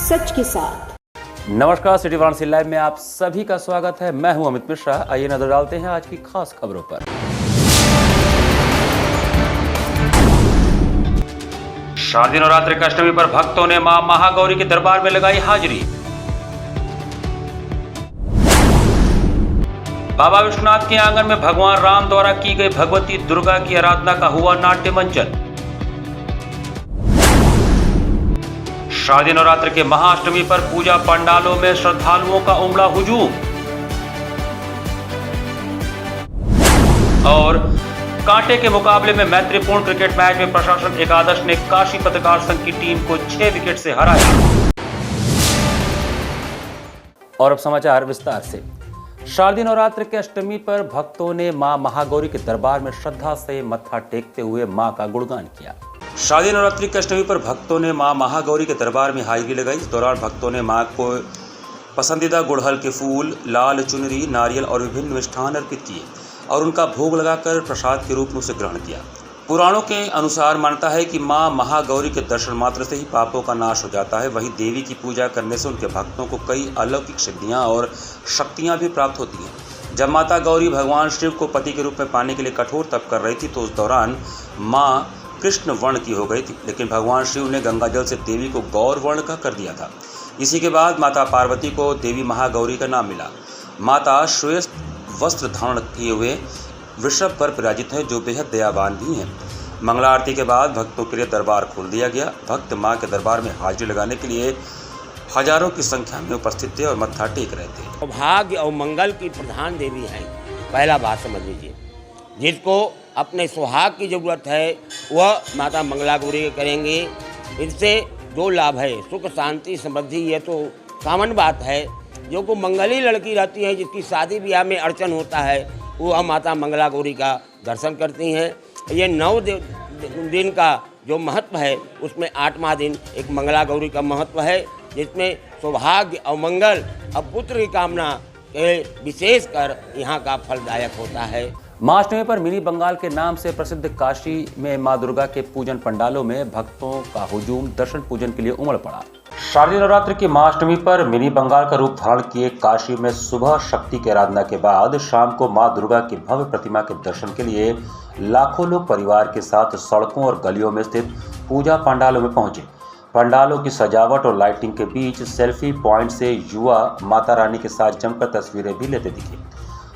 सच के साथ। नमस्कार, सिटी वाराणसी लाइव में आप सभी का स्वागत है। मैं हूं अमित मिश्रा। आइए नजर डालते हैं आज की खास खबरों पर। शारदीय नवरात्रि की अष्टमी पर भक्तों ने मां महागौरी के दरबार में लगाई हाजिरी। बाबा विश्वनाथ के आंगन में भगवान राम द्वारा की गई भगवती दुर्गा की आराधना का हुआ नाट्य मंचन। शारदीय नवरात्र के महाअष्टमी पर पूजा पंडालों में श्रद्धालुओं का उमड़ा हुजूम। और कांटे के मुकाबले में मैत्रीपूर्ण क्रिकेट मैच में प्रशासन एकादश ने काशी पत्रकार संघ की टीम को 6 विकेट से हराया। और अब समाचार विस्तार से। शारदीय नवरात्र के अष्टमी पर भक्तों ने मां महागौरी के दरबार में श्रद्धा से मत्था टेकते हुए मां का गुणगान किया। शारदीय नवरात्रि की अष्टमी पर भक्तों ने मां महागौरी के दरबार में हाजिरी लगाई। इस दौरान भक्तों ने मां को पसंदीदा गुड़हल के फूल, लाल चुनरी, नारियल और विभिन्न मिष्ठान अर्पित किए और उनका भोग लगाकर प्रसाद के रूप में उसे ग्रहण किया। पुराणों के अनुसार मानता है कि मां महागौरी के दर्शन मात्र से ही पापों का नाश हो जाता है। वहीं देवी की पूजा करने से उनके भक्तों को कई अलौकिक सिद्धियां और शक्तियां भी प्राप्त होती हैं। जब माता गौरी भगवान शिव को पति के रूप में पाने के लिए कठोर तप कर रही थी तो उस दौरान मां कृष्ण वर्ण की हो गई थी, लेकिन भगवान शिव ने गंगाजल से देवी को गौर वर्ण का कर दिया था। इसी के बाद माता पार्वती को देवी महागौरी का नाम मिला। माता श्वेत वस्त्र धारण किए हुए वृषभ पर विराजित है, जो बेहद दयावान भी हैं। मंगला आरती के बाद भक्तों के लिए दरबार खोल दिया गया। भक्त मां के दरबार में हाजिरी लगाने के लिए हजारों की संख्या में उपस्थित थे और मत्था टेक रहे थे। भाग्य और मंगल की प्रधान देवी हैं। पहला बात समझ लीजिए, जिसको अपने सुहाग की ज़रूरत है वह माता मंगला गौरी के करेंगे। इससे जो लाभ है, सुख शांति समृद्धि, ये तो कॉमन बात है। जो को मंगली लड़की रहती है, जिसकी शादी ब्याह में अड़चन होता है, वो माता मंगला गौरी का दर्शन करती हैं। ये 9 दिन का जो महत्व है उसमें 8वां दिन एक मंगला गौरी का महत्व है, जिसमें सौभाग्य और मंगल और पुत्र की कामना के विशेष कर यहाँ का फलदायक होता है। महाअष्टमी पर मिनी बंगाल के नाम से प्रसिद्ध काशी में मां दुर्गा के पूजन पंडालों में भक्तों का हुजूम दर्शन पूजन के लिए उमड़ पड़ा। शारदीय नवरात्र की महाअष्टमी पर मिनी बंगाल का रूप धारण किए काशी में सुबह शक्ति की आराधना के बाद शाम को मां दुर्गा की भव्य प्रतिमा के दर्शन के लिए लाखों लोग परिवार के साथ सड़कों और गलियों में स्थित पूजा पंडालों में पहुंचे। पंडालों की सजावट और लाइटिंग के बीच सेल्फी पॉइंट से युवा माता रानी के साथ जमकर तस्वीरें भी लेते दिखे।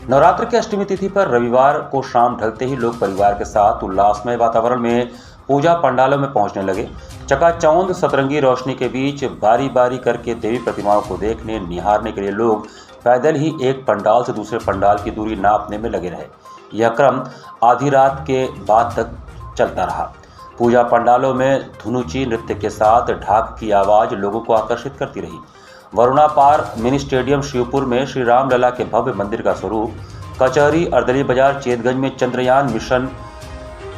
नवरात्र की अष्टमी तिथि पर रविवार को शाम ढलते ही लोग परिवार के साथ उल्लासमय वातावरण में पूजा पंडालों में पहुंचने लगे। चकाचौंध सतरंगी रोशनी के बीच बारी बारी करके देवी प्रतिमाओं को देखने निहारने के लिए लोग पैदल ही एक पंडाल से दूसरे पंडाल की दूरी नापने में लगे रहे। यह क्रम आधी रात के बाद तक चलता रहा। पूजा पंडालों में धुनुची नृत्य के साथ ढाक की आवाज़ लोगों को आकर्षित करती रही। वरुणा पार मिनी स्टेडियम शिवपुर में श्री राम लला के भव्य मंदिर का स्वरूप, कचहरी अर्दली बाजार चेतगंज में चंद्रयान मिशन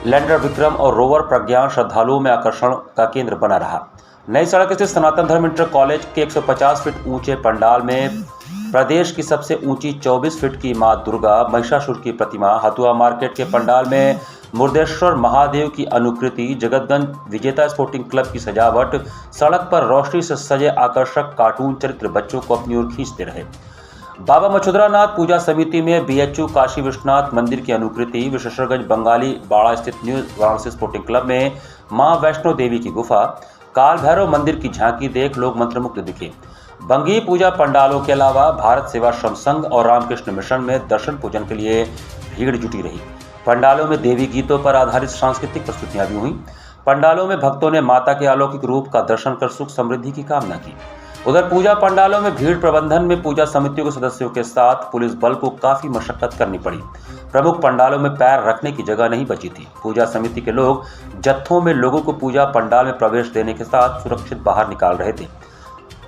लैंडर विक्रम और रोवर प्रज्ञान श्रद्धालुओं में आकर्षण का केंद्र बना रहा। नई सड़क स्थित सनातन धर्म इंटर कॉलेज के 150 फीट ऊंचे पंडाल में प्रदेश की सबसे ऊंची 24 फीट की मां दुर्गा महिषासुर की प्रतिमा, हथुआ मार्केट के पंडाल में मुर्देश्वर महादेव की अनुकृति, जगतगंज विजेता स्पोर्टिंग क्लब की सजावट, सड़क पर रोशनी से सजे आकर्षक कार्टून चरित्र बच्चों को अपनी ओर खींचते रहे। बाबा मछुद्रानाथ पूजा समिति में बीएचयू काशी विश्वनाथ मंदिर की अनुकृति, विशेषरगंज बंगाली बाड़ा स्थित न्यू वाराणसी स्पोर्टिंग क्लब में मां वैष्णो देवी की गुफा, काल भैरव मंदिर की झांकी देख लोग मंत्रमुग्ध दिखे। बंगी पूजा पंडालों के अलावा भारत सेवाश्रम संघ और रामकृष्ण मिशन में दर्शन पूजन के लिए भीड़ जुटी रही। पंडालों में देवी गीतों पर आधारित सांस्कृतिक प्रस्तुतियां भी हुई। पंडालों में भक्तों ने माता के अलौकिक रूप का दर्शन कर सुख समृद्धि की कामना की। उधर पूजा पंडालों में भीड़ प्रबंधन में पूजा समितियों के सदस्यों के साथ पुलिस बल को काफी मशक्कत करनी पड़ी। प्रमुख पंडालों में पैर रखने की जगह नहीं बची थी। पूजा समिति के लोग जत्थों में लोगों को पूजा पंडाल में प्रवेश देने के साथ सुरक्षित बाहर निकाल रहे थे।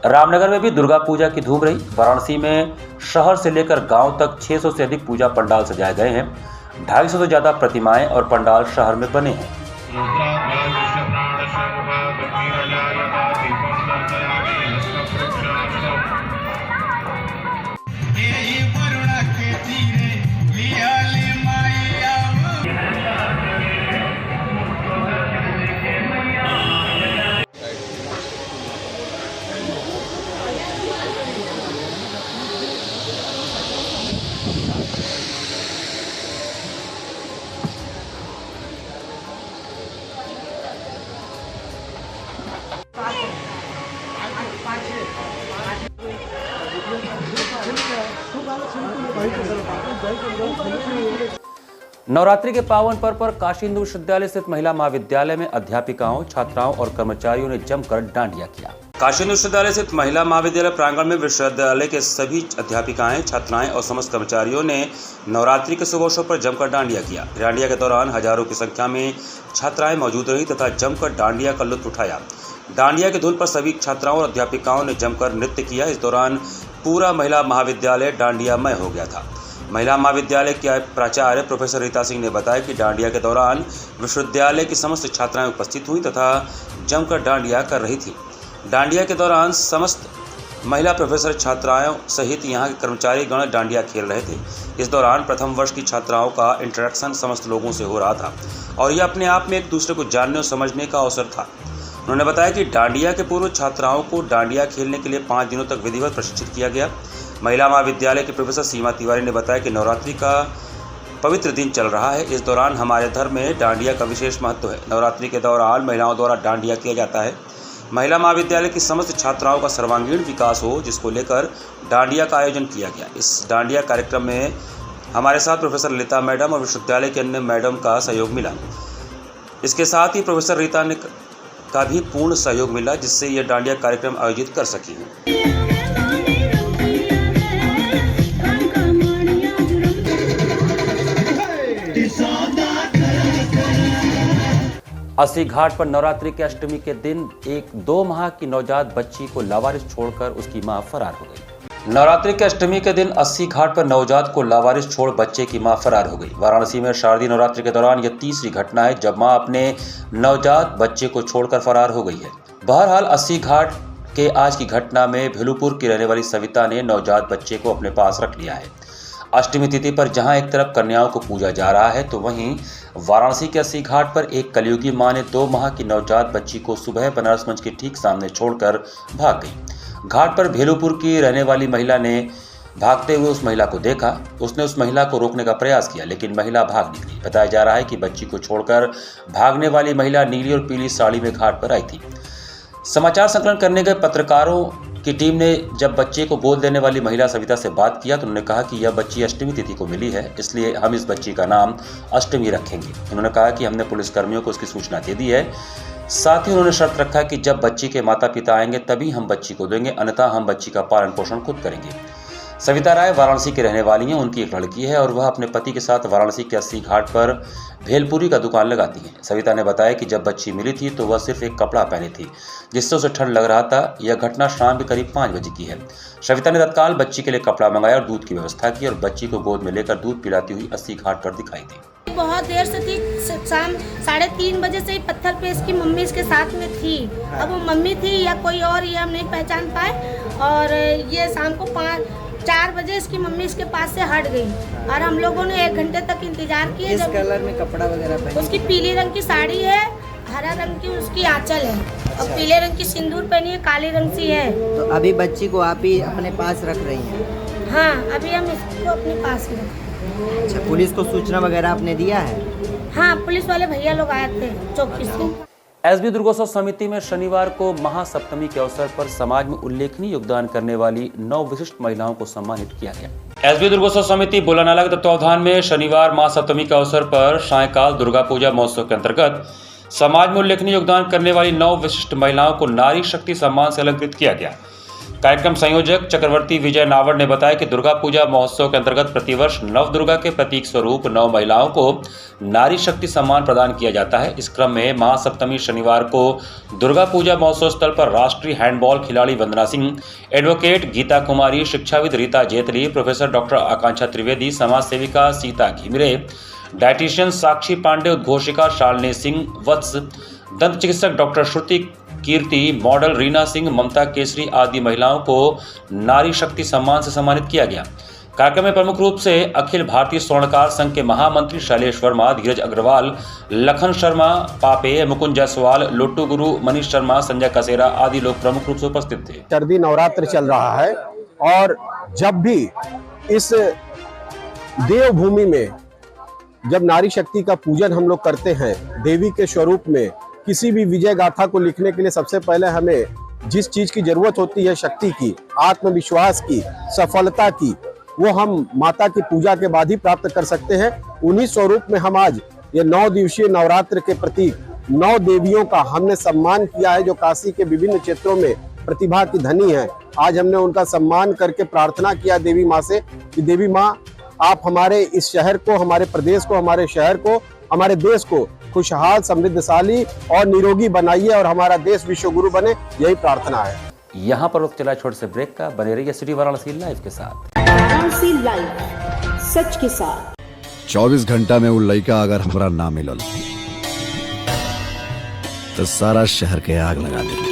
रामनगर में भी दुर्गा पूजा की धूम रही। वाराणसी में शहर से लेकर गांव तक 600 से अधिक पूजा पंडाल सजाए गए हैं। 250 से ज्यादा प्रतिमाएं और पंडाल शहर में बने हैं। नवरात्रि के पावन पर्व पर काशी हिंदू विश्वविद्यालय स्थित महिला महाविद्यालय में अध्यापिकाओं, छात्राओं और कर्मचारियों ने जमकर डांडिया किया। काशी हिंदू विश्वविद्यालय स्थित महिला महाविद्यालय प्रांगण में विश्वविद्यालय के सभी अध्यापिकाएं, छात्राएं और समस्त कर्मचारियों ने नवरात्रि के शुभ अवसर पर जमकर डांडिया किया। डांडिया के दौरान हजारों की संख्या में छात्राएं मौजूद रही तथा जमकर डांडिया का लुत्फ उठाया। डांडिया के धुन पर सभी छात्राओं और अध्यापिकाओं ने जमकर नृत्य किया। इस दौरान पूरा महिला महाविद्यालय डांडियामय हो गया था। महिला महाविद्यालय के प्राचार्य प्रोफेसर रीता सिंह ने बताया कि डांडिया के दौरान विश्वविद्यालय की समस्त छात्राएं उपस्थित हुई तथा जमकर डांडिया कर रही थी। डांडिया के दौरान समस्त महिला प्रोफेसर छात्राओं सहित यहां के कर्मचारी गण डांडिया खेल रहे थे। इस दौरान प्रथम वर्ष की छात्राओं का इंटरेक्शन समस्त लोगों से हो रहा था और यह अपने आप में एक दूसरे को जानने और समझने का अवसर था। उन्होंने बताया कि डांडिया के पूर्व छात्राओं को डांडिया खेलने के लिए 5 दिनों तक विधिवत प्रशिक्षित किया गया। महिला महाविद्यालय के प्रोफेसर सीमा तिवारी ने बताया कि नवरात्रि का पवित्र दिन चल रहा है। इस दौरान हमारे धर्म में डांडिया का विशेष महत्व है। नवरात्रि के दौरान महिलाओं द्वारा डांडिया किया जाता है। महिला महाविद्यालय की समस्त छात्राओं का सर्वांगीण विकास हो, जिसको लेकर डांडिया का आयोजन किया गया। इस डांडिया कार्यक्रम में हमारे साथ प्रोफेसर ललिता मैडम और विश्वविद्यालय के अन्य मैडम का सहयोग मिला। इसके साथ ही प्रोफेसर रीता ने का भी पूर्ण सहयोग मिला, जिससे यह डांडिया कार्यक्रम आयोजित कर सकी है। अस्सी घाट पर नवरात्रि के अष्टमी के दिन एक 2 माह की नवजात बच्ची को लावारिस छोड़कर उसकी मां फरार हो गई। नवरात्रि के अष्टमी के दिन 80 घाट पर नवजात को लावारिस छोड़ बच्चे की मां फरार हो गई। वाराणसी में शारदीय नवरात्रि के दौरान यह तीसरी घटना है जब मां अपने नवजात बच्चे को छोड़कर फरार हो गई है। बहरहाल 80 घाट के आज की घटना में भेलूपुर की रहने वाली सविता ने नवजात बच्चे को अपने पास रख लिया है। अष्टमी तिथि पर जहां एक तरफ कन्याओं को पूजा जा रहा है, तो वहीं वाराणसी के 80 घाट पर एक कलयुगी मां ने 2 माह की नवजात बच्ची को सुबह बनारस मंच के ठीक सामने छोड़कर भाग गई। घाट पर भेलूपुर की रहने वाली महिला ने भागते हुए उस महिला को देखा। उसने उस महिला को रोकने का प्रयास किया, लेकिन महिला भाग निकली। बताया जा रहा है कि बच्ची को छोड़कर भागने वाली महिला नीली और पीली साड़ी में घाट पर आई थी। समाचार संकलन करने गए पत्रकारों की टीम ने जब बच्चे को गोद देने वाली महिला सविता से बात किया तो उन्होंने कहा कि यह बच्ची अष्टमी तिथि को मिली है, इसलिए हम इस बच्ची का नाम अष्टमी रखेंगे। उन्होंने कहा कि हमने पुलिसकर्मियों को इसकी सूचना दे दी है। साथ ही उन्होंने शर्त रखा कि जब बच्ची के माता पिता आएंगे तभी हम बच्ची को देंगे, अन्यथा हम बच्ची का पालन पोषण खुद करेंगे। सविता राय वाराणसी की रहने वाली हैं। उनकी एक लड़की है और वह अपने पति के साथ वाराणसी के 80 घाट पर भेलपुरी का दुकान लगाती हैं। सविता ने बताया कि जब बच्ची मिली थी तो वह सिर्फ एक कपड़ा पहनी थी, जिससे उसे ठंड लग रहा था। यह घटना शाम के करीब 5 बजे की है। सविता ने तत्काल बच्ची के लिए कपड़ा मंगाया और दूध की व्यवस्था की और बच्ची को गोद में लेकर दूध पिलाती हुई 80 घाट पर दिखाई दी। बहुत देर से थी, शाम 3:30 बजे से ही पत्थर पे इसकी मम्मी इसके साथ में थी। अब वो मम्मी थी या कोई और ये हम नहीं पहचान पाए। और ये शाम को 4 बजे इसकी मम्मी इसके पास से हट गई और हम लोगों ने 1 घंटे तक इंतजार किया। किस कलर में कपड़ा वगैरह पहनी? उसकी पीली रंग की साड़ी है, हरा रंग की उसकी आंचल है और पीले रंग की सिंदूर पहनी है, काले रंग सी है। तो अभी बच्ची को आप ही अपने पास रख रही हैं? हाँ, अभी हम इसको अपने पास ही रखें। अच्छा, पुलिस को सूचना वगैरह आपने दिया है? हाँ, पुलिस वाले भैया लोग आए थे चौकी से। एसबी दुर्गोत्सव समिति में शनिवार को महासप्तमी के अवसर पर समाज में उल्लेखनीय योगदान करने वाली 9 विशिष्ट महिलाओं को सम्मानित किया गया। एसबी दुर्गोत्सव समिति बुलानाला के तत्वावधान में शनिवार महासप्तमी के अवसर पर सायंकाल दुर्गा पूजा महोत्सव के अंतर्गत समाज में उल्लेखनीय योगदान करने वाली 9 विशिष्ट महिलाओं को नारी शक्ति सम्मान से अलंकृत किया गया। कार्यक्रम संयोजक चक्रवर्ती विजय नावड़ ने बताया कि दुर्गा पूजा महोत्सव के अंतर्गत प्रतिवर्ष नव दुर्गा के प्रतीक स्वरूप 9 महिलाओं को नारी शक्ति सम्मान प्रदान किया जाता है। इस क्रम में महासप्तमी शनिवार को दुर्गा पूजा महोत्सव स्थल पर राष्ट्रीय हैंडबॉल खिलाड़ी वंदना सिंह, एडवोकेट गीता कुमारी, शिक्षाविद रीता जेतली, प्रोफेसर डॉक्टर आकांक्षा त्रिवेदी, समाज सेविका सीता घिमिरे, डायटिशियन साक्षी पांडे, उद्घोषिका शालिनी सिंह वत्स, दंत चिकित्सक डॉक्टर श्रुति कीर्ति, मॉडल रीना सिंह, ममता केसरी आदि महिलाओं को नारी शक्ति सम्मान से सम्मानित किया गया। कार्यक्रम में प्रमुख रूप से अखिल भारतीय स्वर्णकार संघ के महामंत्री शैलेश वर्मा, धीरज अग्रवाल, लखन शर्मा पापे, मुकुंद जायसवाल, लोट्टू गुरु, मनीष शर्मा, संजय कसेरा आदि लोग प्रमुख रूप से उपस्थित थे। शारदीय नवरात्र चल रहा है और जब भी इस देवभूमि में जब नारी शक्ति का पूजन हम लोग करते हैं, देवी के स्वरूप में किसी भी विजय गाथा को लिखने के लिए सबसे पहले हमें जिस चीज की जरूरत होती है, शक्ति की, आत्मविश्वास की, सफलता की, वो हम माता की पूजा के बाद ही प्राप्त कर सकते हैं। उन्हीं स्वरूप में हम आज ये 9 दिवसीय नवरात्र के प्रतीक 9 देवियों का हमने सम्मान किया है, जो काशी के विभिन्न क्षेत्रों में प्रतिभा की धनी है। आज हमने उनका सम्मान करके प्रार्थना किया देवी माँ से कि देवी माँ, आप हमारे इस शहर को, हमारे प्रदेश को, हमारे शहर को, हमारे देश को खुशहाल, समृद्धशाली और निरोगी बनाइए और हमारा देश विश्वगुरु बने, यही प्रार्थना है। यहाँ पर वक्त चला छोटे से ब्रेक का। बने रहिए सिटी वाराणसी लाइव के साथ। वाराणसी लाइव, सच के साथ। 24 घंटा में वो लड़का अगर हमरा ना मिलल तो सारा शहर के आग लगा दे।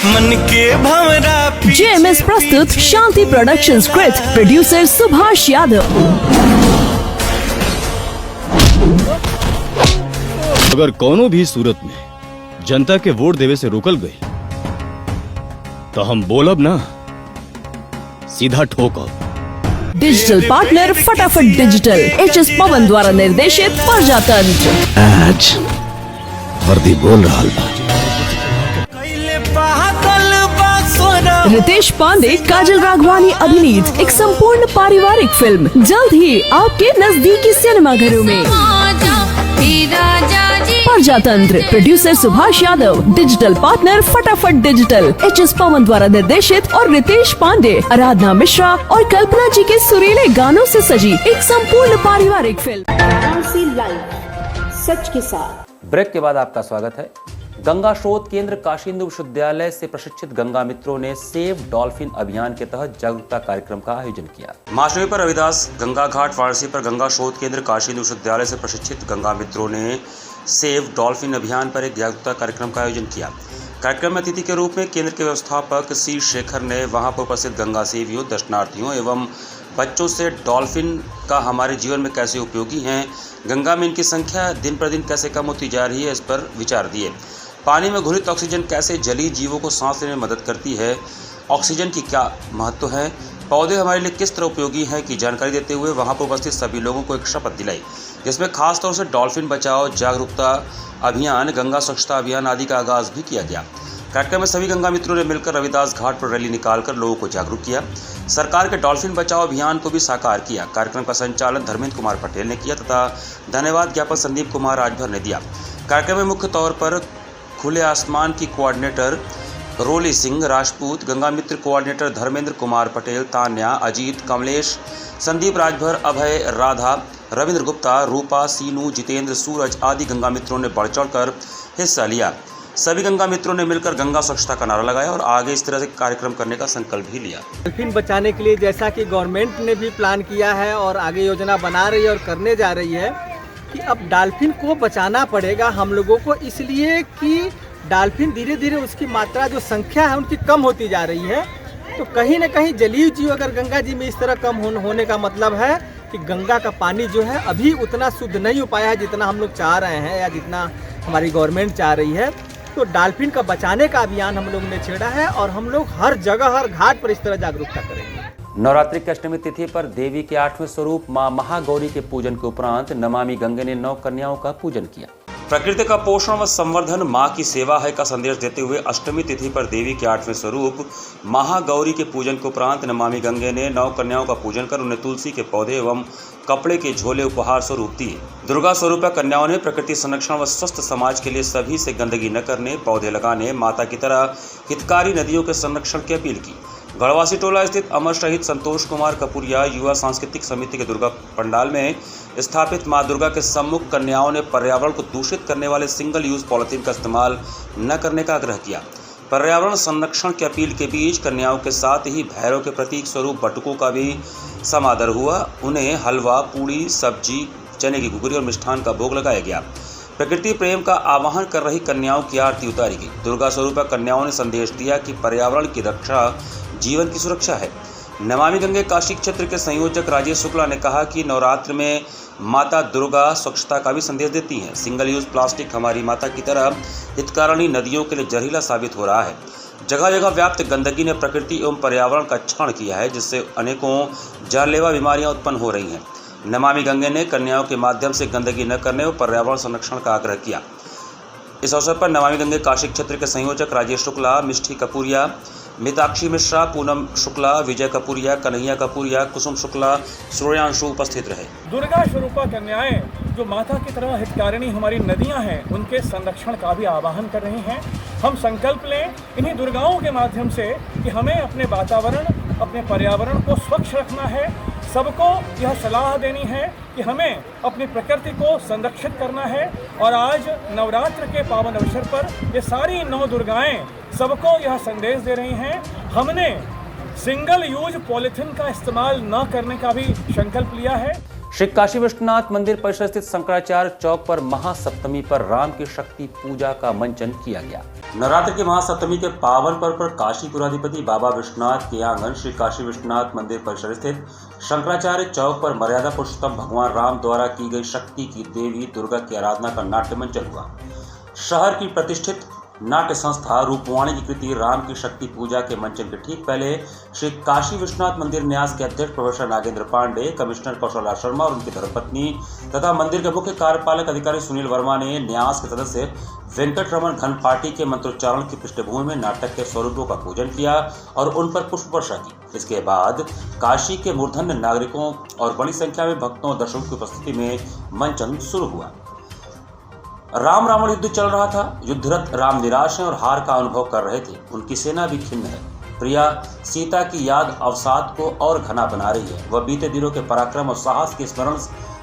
मन के भंवरा जेएमएस प्रस्तुत शांति प्रोडक्शंस कृत प्रोड्यूसर सुभाष यादव। अगर कोनो भी सूरत में जनता के वोट देवे से रोकल गई तो हम बोलब ना, सीधा ठोकब। डिजिटल पार्टनर फटाफट डिजिटल, एचएस पवन द्वारा निर्देशित प्रजातंत्र। आज वर्दी बोल रहा बा। रितेश पांडे, काजल राघवानी अभिनीत एक संपूर्ण पारिवारिक फिल्म जल्द ही आपके नजदीकी सिनेमाघरों में। प्रजातंत्र, producer Subhash Yadav, digital partner फटाफट डिजिटल, एचएस पवन द्वारा निर्देशित और रितेश पांडे, आराधना मिश्रा और कल्पना जी के सुरीले गानों से सजी एक संपूर्ण पारिवारिक फिल्म। वाराणसी लाइव, सच के साथ। ब्रेक के बाद आपका स्वागत है। गंगा शोध केंद्र काशी हिंदू विश्वविद्यालय से प्रशिक्षित गंगा मित्रों ने सेव डॉल्फिन अभियान के तहत जागरूकता कार्यक्रम का आयोजन किया। महाअष्टमी पर रविदास गंगा घाट वाराणसी पर गंगा शोध केंद्र काशी हिंदू विश्वविद्यालय से प्रशिक्षित गंगा मित्रों ने सेव डॉल्फिन अभियान पर एक जागरूकता कार्यक्रम का आयोजन किया। कार्यक्रम में अतिथि के रूप में केंद्र के व्यवस्थापक सी शेखर ने वहां पर उपस्थित गंगा सेवियों, दर्शनार्थियों एवं बच्चों से डॉल्फिन का हमारे जीवन में कैसे उपयोगी हैं, गंगा में इनकी संख्या दिन प्रतिदिन कैसे कम होती जा रही है, इस पर विचार दिए। पानी में घुलित ऑक्सीजन कैसे जलीय जीवों को सांस लेने में मदद करती है, ऑक्सीजन की क्या महत्व है, पौधे हमारे लिए किस तरह उपयोगी हैं की जानकारी देते हुए वहां पर उपस्थित सभी लोगों को एक शपथ दिलाई, जिसमें खासतौर से डॉल्फिन बचाओ जागरूकता अभियान, गंगा स्वच्छता अभियान आदि का आगाज भी किया गया। कार्यक्रम में सभी गंगा मित्रों ने मिलकर रविदास घाट पर रैली निकालकर लोगों को जागरूक किया। सरकार के डॉल्फिन बचाओ अभियान को भी साकार किया। कार्यक्रम का संचालन धर्मेंद्र कुमार पटेल ने किया तथा धन्यवाद ज्ञापन संदीप कुमार राजभर ने दिया। कार्यक्रम में मुख्य तौर पर खुले आसमान की कोऑर्डिनेटर रोली सिंह राजपूत, गंगा मित्र कोऑर्डिनेटर धर्मेंद्र कुमार पटेल, तान्या, अजीत, कमलेश, संदीप राजभर, अभय, राधा, रविंद्र गुप्ता, रूपा, सीनू, जितेंद्र, सूरज आदि गंगा मित्रों ने बढ़ चढ़कर हिस्सा लिया। सभी गंगा मित्रों ने मिलकर गंगा स्वच्छता का नारा लगाया और आगे इस तरह से कार्यक्रम करने का संकल्प भी लिया। डॉल्फिन बचाने के लिए जैसा कि गवर्नमेंट ने भी प्लान किया है और आगे योजना बना रही है और करने जा रही है कि अब डॉल्फिन को बचाना पड़ेगा हम लोगों को, इसलिए कि डॉल्फिन धीरे धीरे उसकी मात्रा जो संख्या है उनकी कम होती जा रही है। तो कहीं ना कहीं जलीय जीव अगर गंगा जी में इस तरह कम होने का मतलब है कि गंगा का पानी जो है अभी उतना शुद्ध नहीं हो पाया है जितना हम लोग चाह रहे हैं या जितना हमारी गवर्नमेंट चाह रही है। तो डॉल्फिन का बचाने का अभियान हम लोग ने छेड़ा है और हम लोग हर जगह हर घाट पर इस तरह जागरूकता करेंगे। नवरात्रि की अष्टमी तिथि पर देवी के 8वें स्वरूप मां महागौरी के पूजन के उपरांत नमामि गंगे ने 9 कन्याओं का पूजन किया। प्रकृति का पोषण व संवर्धन मां की सेवा है का संदेश देते हुए अष्टमी तिथि पर देवी के 8वें स्वरूप महागौरी के पूजन के उपरांत नमामि गंगे ने 9 कन्याओं का पूजन कर उन्हें तुलसी के पौधे एवं कपड़े के झोले उपहार स्वरूप दिए। दुर्गा स्वरूपा कन्याओं ने प्रकृति संरक्षण व स्वस्थ समाज के लिए सभी से गंदगी न करने, पौधे लगाने, माता की तरह हितकारी नदियों के संरक्षण की अपील की। गढ़वासी टोला स्थित अमर शहीद संतोष कुमार कपूरिया युवा सांस्कृतिक समिति के दुर्गा पंडाल में स्थापित मां दुर्गा के सम्मुख कन्याओं ने पर्यावरण को दूषित करने वाले सिंगल यूज पॉलिथीन का इस्तेमाल न करने का आग्रह किया। पर्यावरण संरक्षण की अपील के बीच कन्याओं के साथ ही भैरव के प्रतीक स्वरूप बटुकों का भी समादर हुआ। उन्हें हलवा, पूड़ी, सब्जी, चने की घुघरी और मिष्ठान का भोग लगाया गया। प्रकृति प्रेम का आवाहन कर रही कन्याओं की आरती उतारी गई। दुर्गा स्वरूपा कन्याओं ने संदेश दिया कि पर्यावरण की रक्षा जीवन की सुरक्षा है। नमामि गंगे काशी क्षेत्र के संयोजक राजेश शुक्ला ने कहा कि नवरात्र में माता दुर्गा स्वच्छता का भी संदेश देती हैं। सिंगल यूज प्लास्टिक हमारी माता की तरह हितकारिणी नदियों के लिए जहरीला साबित हो रहा है। जगह जगह व्याप्त गंदगी ने प्रकृति एवं पर्यावरण का क्षरण किया है, जिससे अनेकों जानलेवा बीमारियां उत्पन्न हो रही हैं। नमामि गंगे ने कन्याओं के माध्यम से गंदगी न करने और पर्यावरण संरक्षण का आग्रह किया। इस अवसर पर नमामि गंगे काशी क्षेत्र के संयोजक राजेश शुक्ला, मिष्ठी कपूरिया, मिताक्षी मिश्रा, पूनम शुक्ला, विजय कपूरिया, कन्हैया कपूरिया, कुसुम शुक्ला, सूर्यांशु उपस्थित रहे। दुर्गा स्वरूपा कन्याएं जो माता की तरह हितकारिणी हमारी नदियां हैं, उनके संरक्षण का भी आह्वान कर रही हैं। हम संकल्प लें इन्हीं दुर्गाओं के माध्यम से कि हमें अपने वातावरण, अपने पर्यावरण को स्वच्छ रखना है। सबको यह सलाह देनी है कि हमें अपनी प्रकृति को संरक्षित करना है। और आज नवरात्र के पावन अवसर पर ये सारी 9 दुर्गाएं सबको यह संदेश दे रही हैं। हमने सिंगल यूज पॉलिथीन का इस्तेमाल न करने का भी संकल्प लिया है। श्री काशी विश्वनाथ मंदिर परिसर स्थित शंकराचार्य चौक पर महासप्तमी पर राम की शक्ति पूजा का मंचन किया गया। नवरात्र की महासप्तमी के पावन पर्व पर काशीपुराधिपति बाबा विश्वनाथ के आंगन श्री काशी विश्वनाथ मंदिर परिसर स्थित शंकराचार्य चौक पर मर्यादा पुरुषोत्तम भगवान राम द्वारा की गई शक्ति की देवी दुर्गा की आराधना का नाट्य मंचन हुआ। शहर की प्रतिष्ठित नाट्य संस्था रूपवाणी की कृति राम की शक्ति पूजा के मंचन के ठीक पहले श्री काशी विश्वनाथ मंदिर न्यास के अध्यक्ष प्रोफेसर नागेंद्र पांडे, कमिश्नर कौशला शर्मा और उनकी धर्मपत्नी तथा मंदिर के मुख्य कार्यपालक अधिकारी सुनील वर्मा ने न्यास के सदस्य वेंकटरमण घनपाटी के मंत्रोच्चारण की पृष्ठभूमि में नाटक के स्वरूपों का पूजन किया और उन पर पुष्प वर्षा की। इसके बाद काशी के मूर्धन्य नागरिकों और बड़ी संख्या में भक्तों और दर्शकों की उपस्थिति में मंचन शुरू हुआ। राम रावण युद्ध चल रहा था। युद्धरत राम निराश हैं और हार का अनुभव कर रहे थे। उनकी सेना भी खिन्न है। प्रिया सीता की याद अवसाद को और घना बना रही है। वह बीते दिनों के पराक्रम और साहस के स्मरण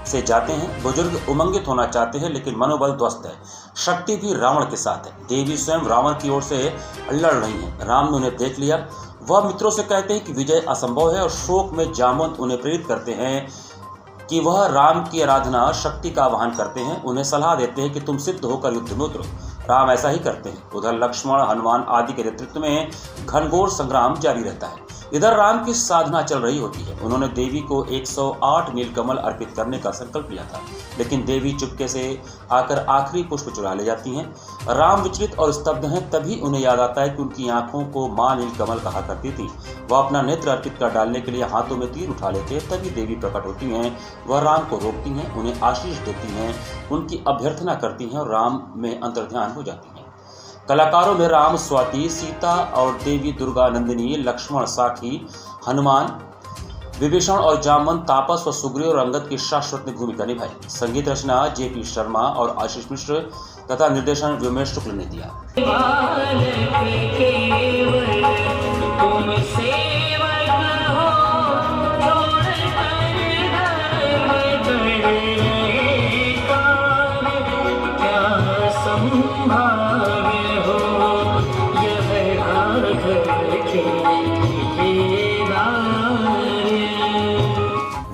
से जाते हैं। बुजुर्ग उमंगित होना चाहते हैं लेकिन मनोबल ध्वस्त है। शक्ति भी रावण के साथ है। देवी स्वयं रावण की ओर से लड़ रही है। राम ने उन्हें देख लिया। वह मित्रों से कहते हैं कि विजय असंभव है और शोक में जामवंत उन्हें प्रेरित करते हैं कि वह राम की आराधना शक्ति का आह्वान करते हैं। उन्हें सलाह देते हैं कि तुम सिद्ध होकर युद्ध में उतरो। राम ऐसा ही करते हैं। उधर लक्ष्मण, हनुमान आदि के नेतृत्व में घनघोर संग्राम जारी रहता है। इधर राम की साधना चल रही होती है। उन्होंने देवी को 108 नीलकमल अर्पित करने का संकल्प लिया था, लेकिन देवी चुपके से आकर आखिरी पुष्प चुरा ले जाती हैं। राम विचलित और स्तब्ध हैं। तभी उन्हें याद आता है कि उनकी आंखों को मां नीलकमल कहा करती थी। वह अपना नेत्र अर्पित कर डालने के लिए हाथों में तीर उठा लेते। तभी देवी प्रकट होती हैं। वह राम को रोकती हैं, उन्हें आशीष देती हैं, उनकी अभ्यर्थना करती हैं और राम में अंतर्ध्यान हो जाती हैं। कलाकारों में राम, स्वाति, सीता और देवी दुर्गा, नंदिनी, लक्ष्मण, साखी, हनुमान, विभीषण और जामवंत, तापस व सुग्रीव और अंगद की शाश्वत ने भूमिका निभाई। संगीत रचना जेपी शर्मा और आशीष मिश्र तथा निर्देशन व्योमेश शुक्ल ने दिया।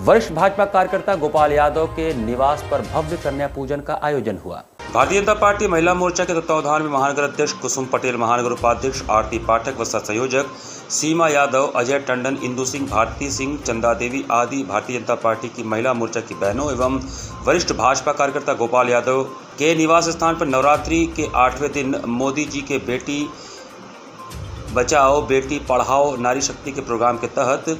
वरिष्ठ भाजपा कार्यकर्ता गोपाल यादव के निवास पर भव्य कन्या पूजन का आयोजन हुआ। भारतीय जनता पार्टी महिला मोर्चा के तत्वावधान में महानगर अध्यक्ष कुसुम पटेल, महानगर उपाध्यक्ष आरती पाठक व संयोजक सीमा यादव, अजय टंडन, इंदु सिंह, भारती सिंह, चंदा देवी आदि भारतीय जनता पार्टी की महिला मोर्चा की बहनों एवं वरिष्ठ भाजपा कार्यकर्ता गोपाल यादव के निवास स्थान पर नवरात्रि के 8वें दिन मोदी जी के बेटी बचाओ बेटी पढ़ाओ नारी शक्ति के प्रोग्राम के तहत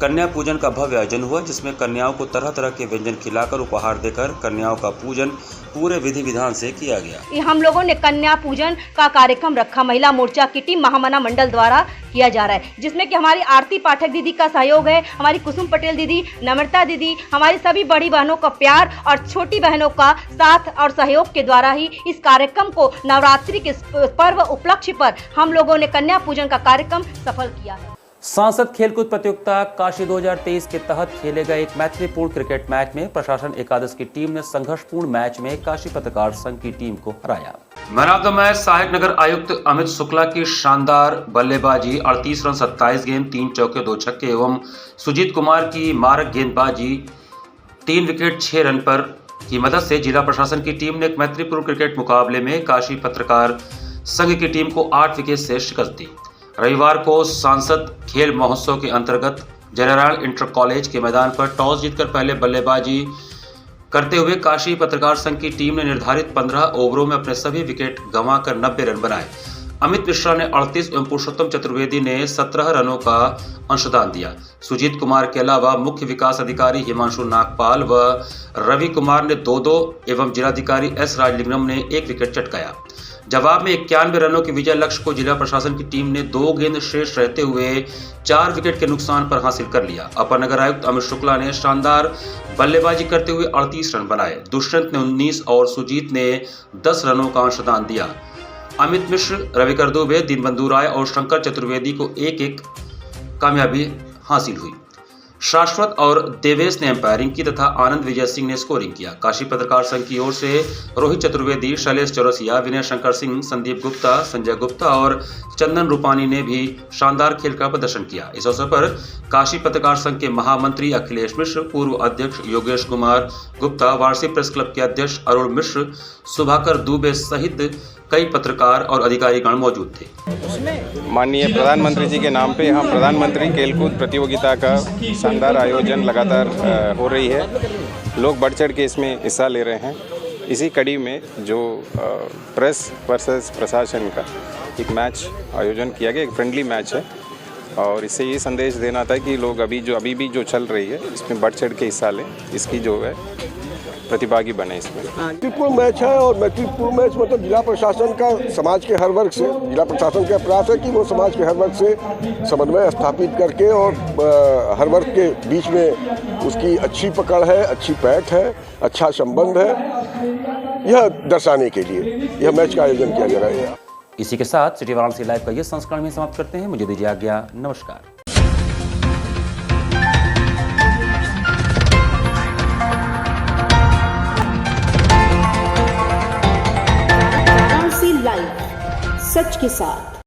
कन्या पूजन का भव्य आयोजन हुआ, जिसमें कन्याओं को तरह तरह के व्यंजन खिलाकर उपहार देकर कन्याओं का पूजन पूरे विधि विधान से किया गया। हम लोगों ने कन्या पूजन का कार्यक्रम रखा। महिला मोर्चा की टीम महामना मंडल द्वारा किया जा रहा है, जिसमें कि हमारी आरती पाठक दीदी का सहयोग है, हमारी कुसुम पटेल दीदी, नम्रता दीदी, हमारी सभी बड़ी बहनों का प्यार और छोटी बहनों का साथ और सहयोग के द्वारा ही इस कार्यक्रम को नवरात्रि के पर्व उपलक्ष्य पर हम लोगों ने कन्या पूजन का कार्यक्रम सफल किया है। सांसद खेलकूद प्रतियोगिता काशी 2023 के तहत खेले गए एक मैत्रीपूर्ण क्रिकेट मैच में प्रशासन एकादश की टीम ने संघर्षपूर्ण मैच में काशी पत्रकार संघ की टीम को हराया। मैन ऑफ द मैच सहायक नगर आयुक्त अमित शुक्ला की शानदार बल्लेबाजी, 38 रन 27 गेंद 3 चौके 2 छक्के एवं सुजीत कुमार की मारक गेंदबाजी 3 विकेट 6 रन पर की मदद से जिला प्रशासन की टीम ने एक मैत्रीपूर्ण क्रिकेट मुकाबले में काशी पत्रकार संघ की टीम को 8 विकेट से शिकस्त दी। रविवार को सांसद खेल महोत्सव के अंतर्गत जयनारायण इंटर कॉलेज के मैदान पर टॉस जीतकर पहले बल्लेबाजी करते हुए काशी पत्रकार संघ की टीम ने निर्धारित 15 ओवरों में अपने सभी विकेट गंवाकर 90 रन बनाए। अमित मिश्रा ने 38 एवं पुरुषोत्तम चतुर्वेदी ने 17 रनों का अंशदान दिया। सुजीत कुमार के अलावा मुख्य विकास अधिकारी हिमांशु नागपाल व रवि कुमार ने 2-2 एवं जिलाधिकारी एस राजलिंगम ने 1 विकेट चटकाया। जवाब में 91 रनों के विजय लक्ष्य को जिला प्रशासन की टीम ने 2 गेंद शेष रहते हुए 4 विकेट के नुकसान पर हासिल कर लिया। अपर नगर आयुक्त अमित शुक्ला ने शानदार बल्लेबाजी करते हुए 38 रन बनाए। दुष्यंत ने 19 और सुजीत ने 10 रनों का अंशदान दिया। अमित मिश्र, रविकर दुबे, दीनबंधु राय और शंकर चतुर्वेदी को 1-1 कामयाबी हासिल हुई। शाश्वत और देवेश ने एम्पायरिंग की तथा आनंद विजय सिंह ने स्कोरिंग किया। काशी पत्रकार संघ की ओर से रोहित चतुर्वेदी, शैलेश चौरसिया, विनय शंकर सिंह, संदीप गुप्ता, संजय गुप्ता और चंदन रूपानी ने भी शानदार खेल का प्रदर्शन किया। इस अवसर पर काशी पत्रकार संघ के महामंत्री अखिलेश मिश्र, पूर्व अध्यक्ष योगेश कुमार गुप्ता, वार्षिक प्रेस क्लब के अध्यक्ष अरुण मिश्र, सुभाकर दुबे सहित कई पत्रकार और अधिकारीगण मौजूद थे। माननीय प्रधानमंत्री जी के नाम पे यहाँ प्रधानमंत्री खेलकूद प्रतियोगिता का शानदार आयोजन लगातार हो रही है। लोग बढ़ चढ़ के इसमें हिस्सा ले रहे हैं। इसी कड़ी में जो प्रेस वर्सेस प्रशासन का एक मैच आयोजन किया गया, एक फ्रेंडली मैच है और इससे ये संदेश देना था कि लोग अभी भी जो चल रही है इसमें बढ़ चढ़ के हिस्सा लें, इसकी जो है प्रतिभागी बने इसमें। मैत्रीपूर्ण मैच है और मैत्रीपूर्ण मैच मतलब जिला प्रशासन का समाज के हर वर्ग से, जिला प्रशासन का प्रयास है कि वो समाज के हर वर्ग से समन्वय स्थापित करके और हर वर्ग के बीच में उसकी अच्छी पकड़ है, अच्छी पैठ है, अच्छा संबंध है, यह दर्शाने के लिए यह मैच का आयोजन किया जा रहा है। इसी के साथ सिटी वाराणसी लाइव का ये संस्करण में समाप्त करते हैं। मुझे दीजिए आज्ञा। नमस्कार। लाइव, सच के साथ।